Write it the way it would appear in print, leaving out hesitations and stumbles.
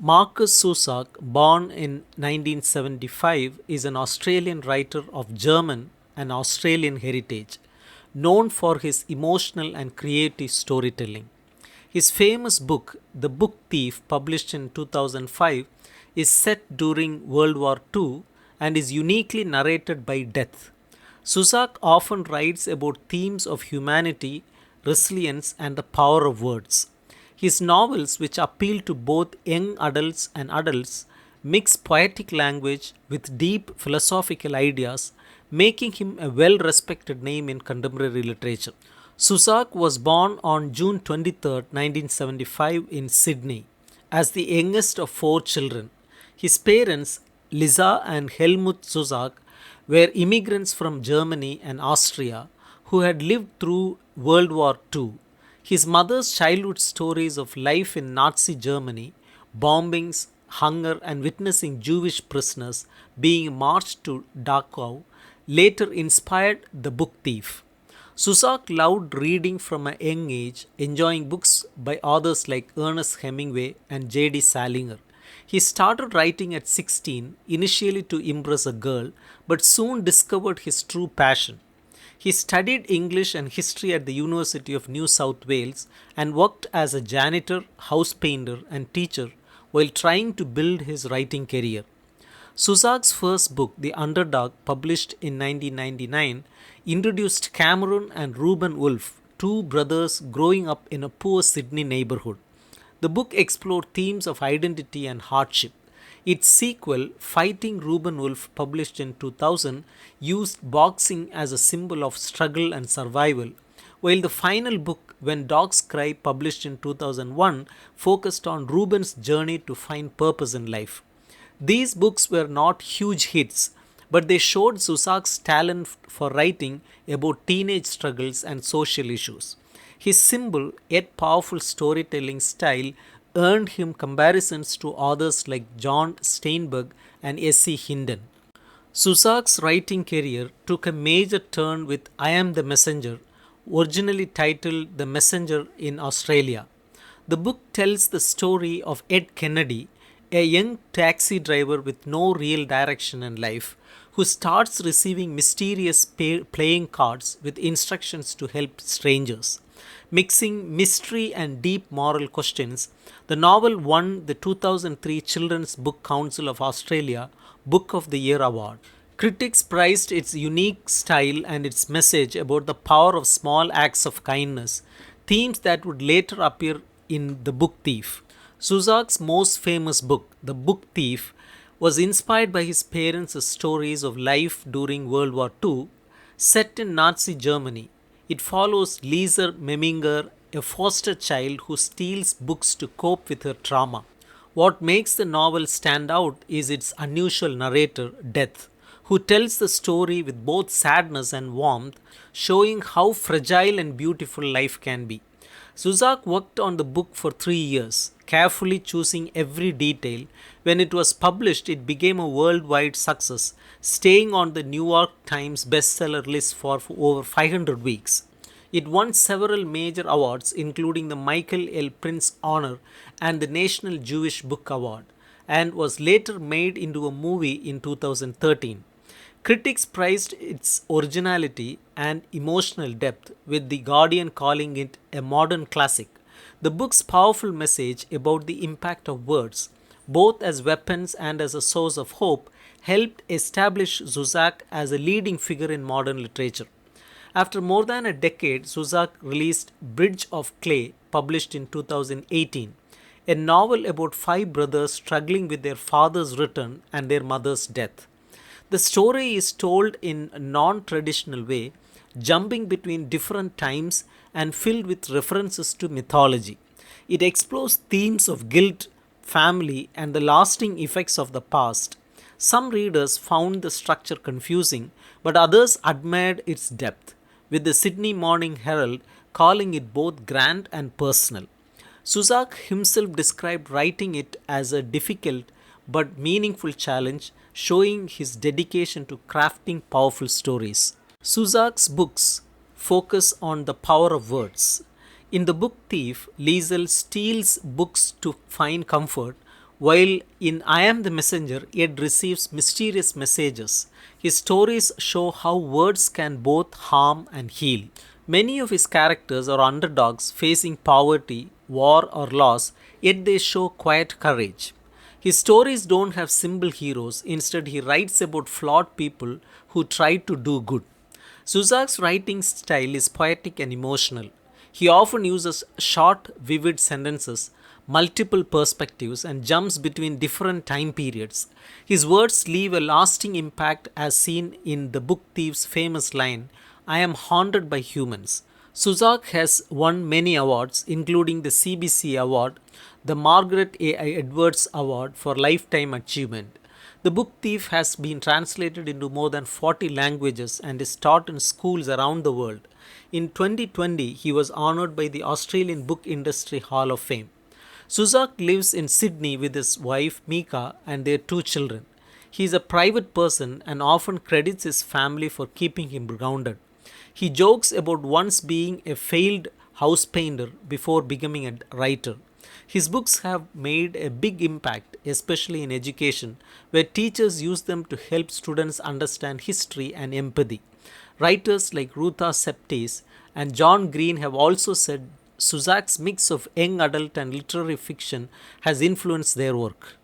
Markus Zusak, born in 1975, is an Australian writer of German and Australian heritage, known for his emotional and creative storytelling. His famous book, The Book Thief, published in 2005, is set during World War II and is uniquely narrated by death. Zusak often writes about themes of humanity, resilience, and the power of words. His novels, which appeal to both young adults and adults, mix poetic language with deep philosophical ideas, making him a well respected name in contemporary literature. Zusak was born on June 23, 1975, in Sydney. As the youngest of four children, his parents, Lisa and Helmut Zusak, were immigrants from Germany and Austria who had lived through World War II. His mother's childhood stories of life in Nazi Germany, bombings, hunger, and witnessing Jewish prisoners being marched to Dachau later inspired The Book Thief. Zusak loved reading from a young age, enjoying books by authors like Ernest Hemingway and J.D. Salinger. He started writing at 16, initially to impress a girl, but soon discovered his true passion. He studied English and history at the University of New South Wales and worked as a janitor, house painter, and teacher while trying to build his writing career. Zusak's first book, The Underdog, published in 1999, introduced Cameron and Reuben Wolfe, two brothers growing up in a poor Sydney neighborhood. The book explored themes of identity and hardship. Its sequel, Fighting Reuben Wolfe, published in 2000, used boxing as a symbol of struggle and survival, while the final book, When Dogs Cry, published in 2001, focused on Reuben's journey to find purpose in life. These books were not huge hits, but they showed Zusak's talent for writing about teenage struggles and social issues. His simple yet powerful storytelling style earned him comparisons to authors like John Steinbeck and S.C. Hinden. Zusak's writing career took a major turn with I Am the Messenger, originally titled The Messenger in Australia. The book tells the story of Ed Kennedy, a young taxi driver with no real direction in life, who starts receiving mysterious playing cards with instructions to help strangers. Mixing mystery and deep moral questions, the novel won the 2003 Children's Book Council of Australia Book of the Year award. Critics praised its unique style and its message about the power of small acts of kindness, themes that would later appear in The Book Thief. Zusak's most famous book, The Book Thief, was inspired by his parents' stories of life during World War II, set in Nazi Germany. It follows Lisa Meminger, a foster child who steals books to cope with her trauma. What makes the novel stand out is its unusual narrator, Death, who tells the story with both sadness and warmth, showing how fragile and beautiful life can be. Zusak worked on the book for 3 years, carefully choosing every detail. When it was published, it became a worldwide success, staying on the New York Times bestseller list for over 500 weeks. It won several major awards, including the Michael L. Prince Honor and the National Jewish Book Award, and was later made into a movie in 2013. Critics praised its originality and emotional depth, with The Guardian calling it a modern classic. The book's powerful message about the impact of words, both as weapons and as a source of hope, helped establish Zusak as a leading figure in modern literature. After more than a decade, Zusak released Bridge of Clay, published in 2018, a novel about five brothers struggling with their father's return and their mother's death. The story is told in a non traditional way, jumping between different times and filled with references to mythology. It explores themes of guilt, family, and the lasting effects of the past. Some readers found the structure confusing, but others admired its depth, with the Sydney Morning Herald calling it both grand and personal. Zusak himself described writing it as a difficult but meaningful challenge, showing his dedication to crafting powerful stories. Zusak's books focus on the power of words. In The Book Thief, Liesel steals books to find comfort, while in I Am the Messenger, Ed receives mysterious messages. His stories show how words can both harm and heal. Many of his characters are underdogs facing poverty, war, or loss, yet they show quiet courage. His stories don't have simple heroes, instead, he writes about flawed people who try to do good. Zuzak's writing style is poetic and emotional. He often uses short, vivid sentences, multiple perspectives, and jumps between different time periods. His words leave a lasting impact, as seen in the book thief's famous line, I am haunted by humans. Suzak has won many awards, including the CBC Award, the Margaret A.I. Edwards Award for Lifetime Achievement. The book Thief has been translated into more than 40 languages and is taught in schools around the world. In 2020, he was honored by the Australian Book Industry Hall of Fame. Suzak lives in Sydney with his wife Mika and their two children. He is a private person and often credits his family for keeping him grounded. He jokes about once being a failed house painter before becoming a writer. His books have made a big impact, especially in education, where teachers use them to help students understand history and empathy. Writers like Ruta Septes and John Green have also said Suzak's mix of young adult and literary fiction has influenced their work.